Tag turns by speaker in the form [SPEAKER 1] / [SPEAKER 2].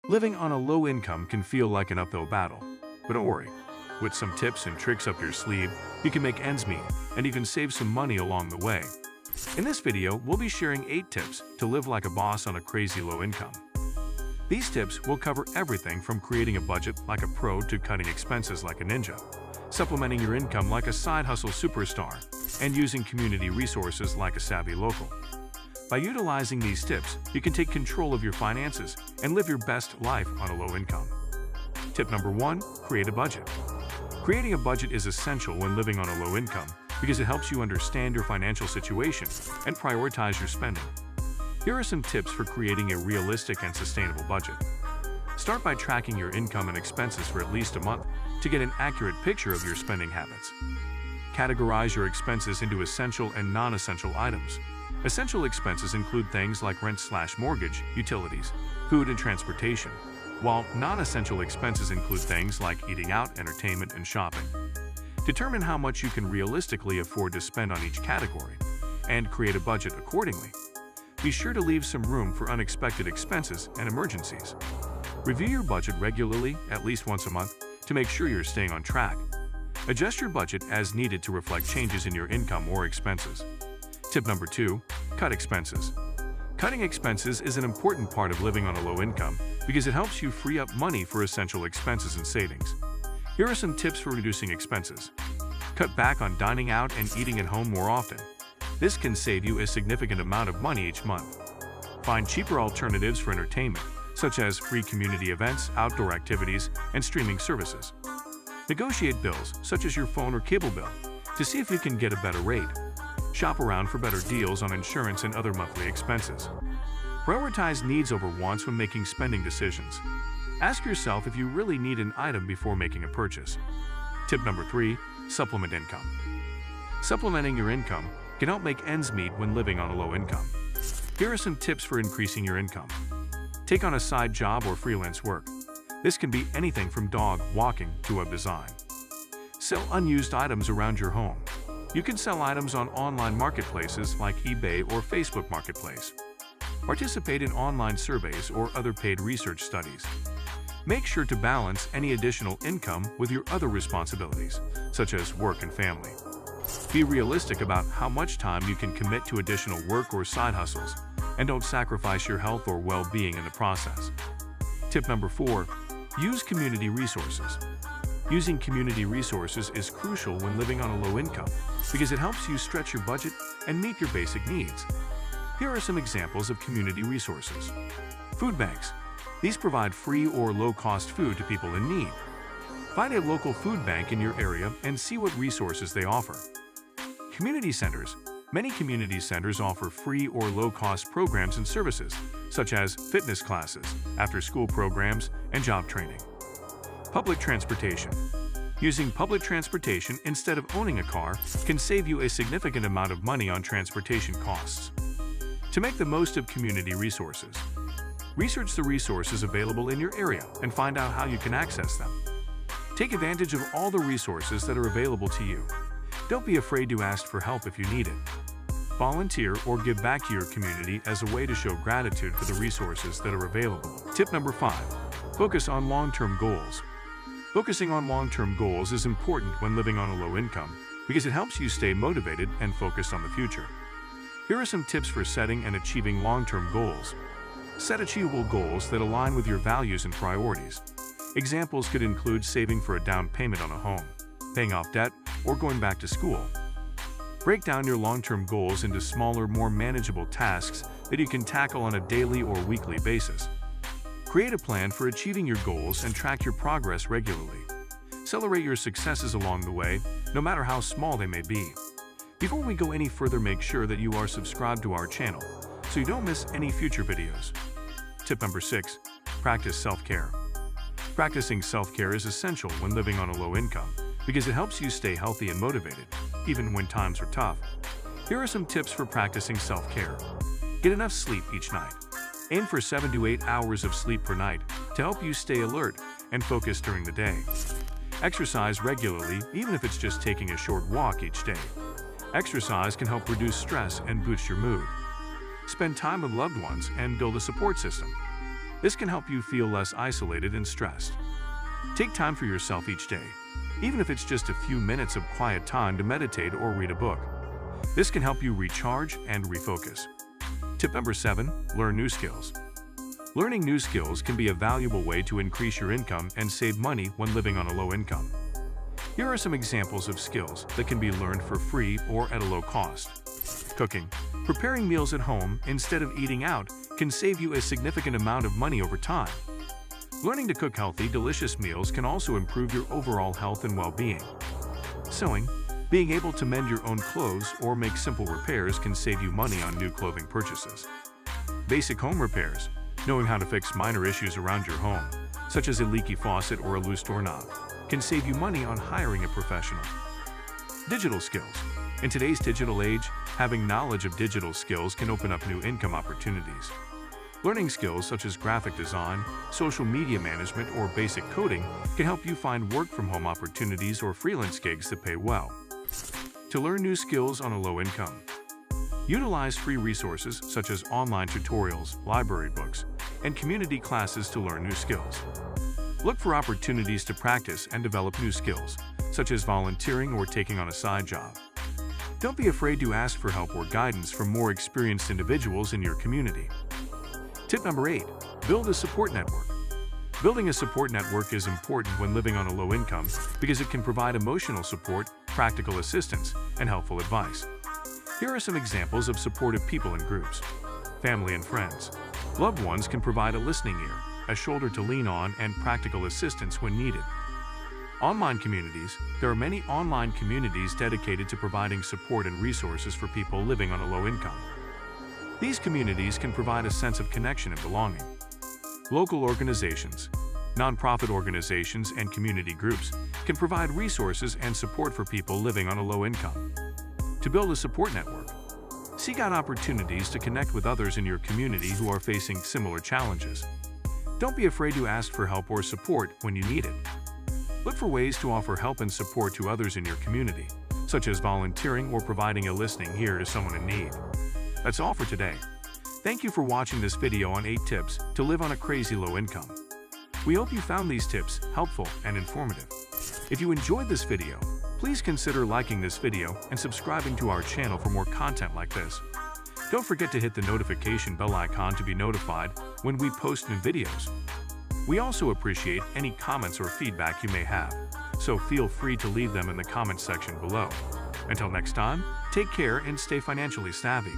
[SPEAKER 1] Living on a low income can feel like an uphill battle, but don't worry. With some tips and tricks up your sleeve, you can make ends meet and even save some money along the way. In this video, we'll be sharing 8 tips to live like a boss on a crazy low income. These tips will cover everything from creating a budget like a pro to cutting expenses like a ninja, supplementing your income like a side hustle superstar, and using community resources like a savvy local. By utilizing these tips, you can take control of your finances and live your best life on a low income. Tip number 1. Create a budget. Creating a budget is essential when living on a low income because it helps you understand your financial situation and prioritize your spending. Here are some tips for creating a realistic and sustainable budget. Start by tracking your income and expenses for at least a month to get an accurate picture of your spending habits. Categorize your expenses into essential and non-essential items. Essential expenses include things like rent/mortgage, utilities, food and transportation, while non-essential expenses include things like eating out, entertainment, and shopping. Determine how much you can realistically afford to spend on each category, and create a budget accordingly. Be sure to leave some room for unexpected expenses and emergencies. Review your budget regularly, at least once a month, to make sure you're staying on track. Adjust your budget as needed to reflect changes in your income or expenses. Tip number 2. Cut expenses. Cutting expenses is an important part of living on a low income because it helps you free up money for essential expenses and savings. Here are some tips for reducing expenses. Cut back on dining out and eating at home more often. This can save you a significant amount of money each month. Find cheaper alternatives for entertainment, such as free community events, outdoor activities, and streaming services. Negotiate bills, such as your phone or cable bill, to see if you can get a better rate. Shop around for better deals on insurance and other monthly expenses. Prioritize needs over wants when making spending decisions. Ask yourself if you really need an item before making a purchase. Tip number 3. Supplement income. Supplementing your income can help make ends meet when living on a low income. Here are some tips for increasing your income. Take on a side job or freelance work. This can be anything from dog walking to web design. Sell unused items around your home. You can sell items on online marketplaces like eBay or Facebook Marketplace. Participate in online surveys or other paid research studies. Make sure to balance any additional income with your other responsibilities, such as work and family. Be realistic about how much time you can commit to additional work or side hustles, and don't sacrifice your health or well-being in the process. Tip number 4. Use community resources. Using community resources is crucial when living on a low income because it helps you stretch your budget and meet your basic needs. Here are some examples of community resources. Food banks. These provide free or low-cost food to people in need. Find a local food bank in your area and see what resources they offer. Community centers. Many community centers offer free or low-cost programs and services, such as fitness classes, after-school programs, and job training. Public transportation. Using public transportation instead of owning a car can save you a significant amount of money on transportation costs. To make the most of community resources, research the resources available in your area and find out how you can access them. Take advantage of all the resources that are available to you. Don't be afraid to ask for help if you need it. Volunteer or give back to your community as a way to show gratitude for the resources that are available. Tip number 5. Focus on long-term goals. Focusing on long-term goals is important when living on a low income because it helps you stay motivated and focused on the future. Here are some tips for setting and achieving long-term goals. Set achievable goals that align with your values and priorities. Examples could include saving for a down payment on a home, paying off debt, or going back to school. Break down your long-term goals into smaller, more manageable tasks that you can tackle on a daily or weekly basis. Create a plan for achieving your goals and track your progress regularly. Celebrate your successes along the way, no matter how small they may be. Before we go any further, make sure that you are subscribed to our channel so you don't miss any future videos. Tip number 6. Practice self-care. Practicing self-care is essential when living on a low income because it helps you stay healthy and motivated, even when times are tough. Here are some tips for practicing self-care. Get enough sleep each night. Aim for 7 to 8 hours of sleep per night to help you stay alert and focused during the day. Exercise regularly, even if it's just taking a short walk each day. Exercise can help reduce stress and boost your mood. Spend time with loved ones and build a support system. This can help you feel less isolated and stressed. Take time for yourself each day, even if it's just a few minutes of quiet time to meditate or read a book. This can help you recharge and refocus. Tip number 7. Learn new skills. Learning new skills can be a valuable way to increase your income and save money when living on a low income. Here are some examples of skills that can be learned for free or at a low cost. Cooking. Preparing meals at home instead of eating out can save you a significant amount of money over time. Learning to cook healthy, delicious meals can also improve your overall health and well-being. Sewing. Being able to mend your own clothes or make simple repairs can save you money on new clothing purchases. Basic home repairs. Knowing how to fix minor issues around your home, such as a leaky faucet or a loose doorknob, can save you money on hiring a professional. Digital skills. In today's digital age, having knowledge of digital skills can open up new income opportunities. Learning skills such as graphic design, social media management, or basic coding can help you find work-from-home opportunities or freelance gigs that pay well. To learn new skills on a low income. Utilize free resources such as online tutorials, library books, and community classes to learn new skills. Look for opportunities to practice and develop new skills, such as volunteering or taking on a side job. Don't be afraid to ask for help or guidance from more experienced individuals in your community. Tip number 8. Build a support network. Building a support network is important when living on a low income because it can provide emotional support, practical assistance, and helpful advice. Here are some examples of supportive people and groups. Family and friends. Loved ones can provide a listening ear, a shoulder to lean on, and practical assistance when needed. Online communities. There are many online communities dedicated to providing support and resources for people living on a low income. These communities can provide a sense of connection and belonging. Local organizations. Nonprofit organizations and community groups can provide resources and support for people living on a low income. To build a support network, seek out opportunities to connect with others in your community who are facing similar challenges. Don't be afraid to ask for help or support when you need it. Look for ways to offer help and support to others in your community, such as volunteering or providing a listening ear to someone in need. That's all for today. Thank you for watching this video on 8 tips to live on a crazy low income. We hope you found these tips helpful and informative. If you enjoyed this video, please consider liking this video and subscribing to our channel for more content like this. Don't forget to hit the notification bell icon to be notified when we post new videos. We also appreciate any comments or feedback you may have, so feel free to leave them in the comments section below. Until next time, take care and stay financially savvy.